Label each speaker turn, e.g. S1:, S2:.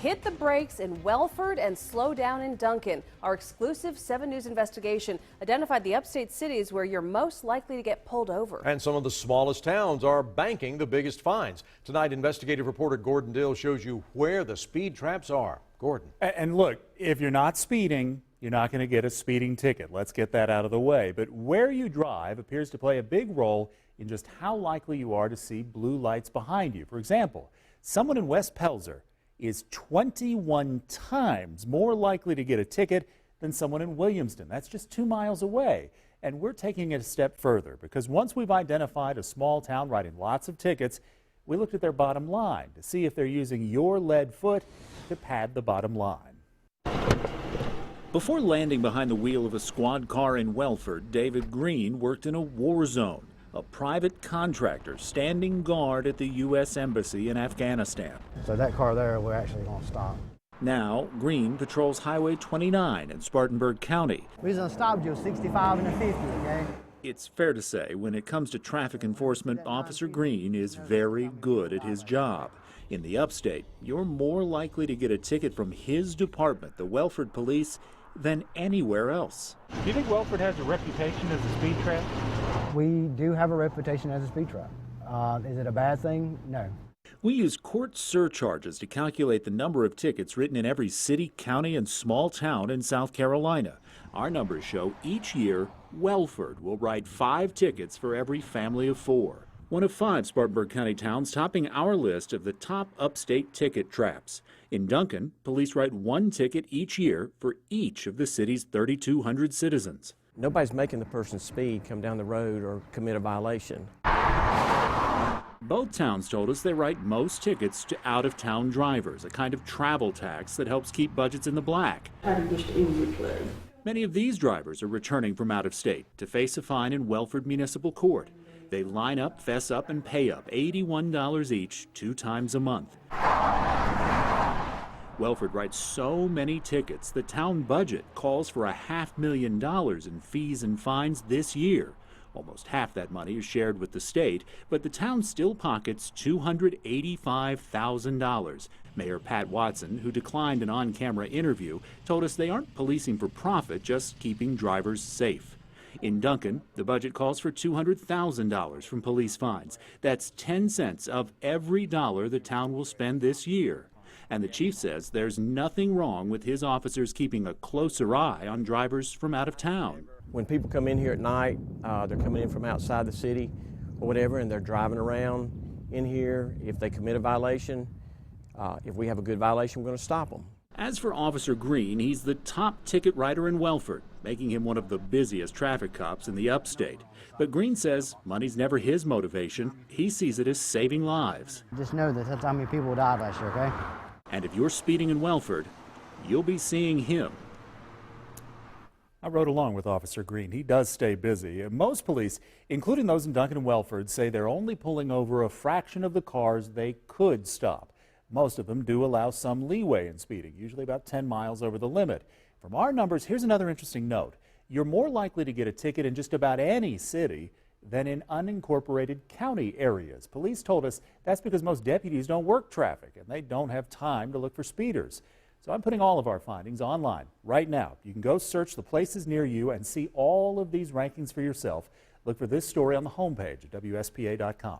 S1: Hit the brakes in Welford and slow down in Duncan. Our exclusive 7 News investigation identified the upstate cities where you're most likely to get pulled over.
S2: And some of the smallest towns are banking the biggest fines. Tonight, investigative reporter Gordon Dill shows you where the speed traps are. Gordon.
S3: And look, if you're not speeding, you're not going to get a speeding ticket. Let's get that out of the way. But where you drive appears to play a big role in just how likely you are to see blue lights behind you. For example, someone in West Pelzer is 21 times more likely to get a ticket than someone in Williamston. That's just 2 miles away. And we're taking it a step further because once we've identified a small town writing lots of tickets, we looked at their bottom line to see if they're using your lead foot to pad the bottom line. Before landing behind the wheel of a squad car in Welford, David Green worked in a war zone, a private contractor standing guard at the U.S. Embassy in Afghanistan.
S4: So that car there, we're actually going to stop.
S3: Now, Green patrols Highway 29 in Spartanburg County.
S4: The reason I stopped you was 65 and a 50, okay?
S3: It's fair to say, when it comes to traffic enforcement, Officer Green is very good at his job. In the upstate, you're more likely to get a ticket from his department, the Welford Police, than anywhere else.
S5: Do you think Welford has a reputation as a speed trap?
S4: We do have a reputation as a speed trap. Is it a bad thing? No.
S3: We use court surcharges to calculate the number of tickets written in every city, county, and small town in South Carolina. Our numbers show each year Welford will write 5 tickets for every family of 4. One of 5 Spartanburg County towns topping our list of the top upstate ticket traps. In Duncan, police write 1 ticket each year for each of the city's 3,200 citizens.
S6: Nobody's making the person speed, come down the road, or commit a violation.
S3: Both towns told us they write most tickets to out-of-town drivers, a kind of travel tax that helps keep budgets in the black. Many of these drivers are returning from out of state to face a fine in Welford Municipal Court. They line up, fess up, and pay up $81 each 2 times a month. Welford writes so many tickets, the town budget calls for $500,000 in fees and fines this year. Almost half that money is shared with the state, but the town still pockets $285,000. Mayor Pat Watson, who declined an on-camera interview, told us they aren't policing for profit, just keeping drivers safe. In Duncan, the budget calls for $200,000 from police fines. That's 10 cents of every dollar the town will spend this year. And the chief says there's nothing wrong with his officers keeping a closer eye on drivers from out of town.
S6: When people come in here at night, they're coming in from outside the city or whatever, and they're driving around in here. If they commit a violation, if we have a good violation, we're going to stop them.
S3: As for Officer Green, he's the top ticket writer in Welford, making him one of the busiest traffic cops in the upstate. But Green says money's never his motivation. He sees it as saving lives.
S4: Just know that that's how many people died last year, okay?
S3: And if you're speeding in Welford, you'll be seeing him. I rode along with Officer Green. He does stay busy. Most police, including those in Duncan and Welford, say they're only pulling over a fraction of the cars they could stop. Most of them do allow some leeway in speeding, usually about 10 miles over the limit. From our numbers, here's another interesting note. You're more likely to get a ticket in just about any city than in unincorporated county areas. Police told us that's because most deputies don't work traffic and they don't have time to look for speeders. So I'm putting all of our findings online right now. You can go search the places near you and see all of these rankings for yourself. Look for this story on the homepage at WSPA.com.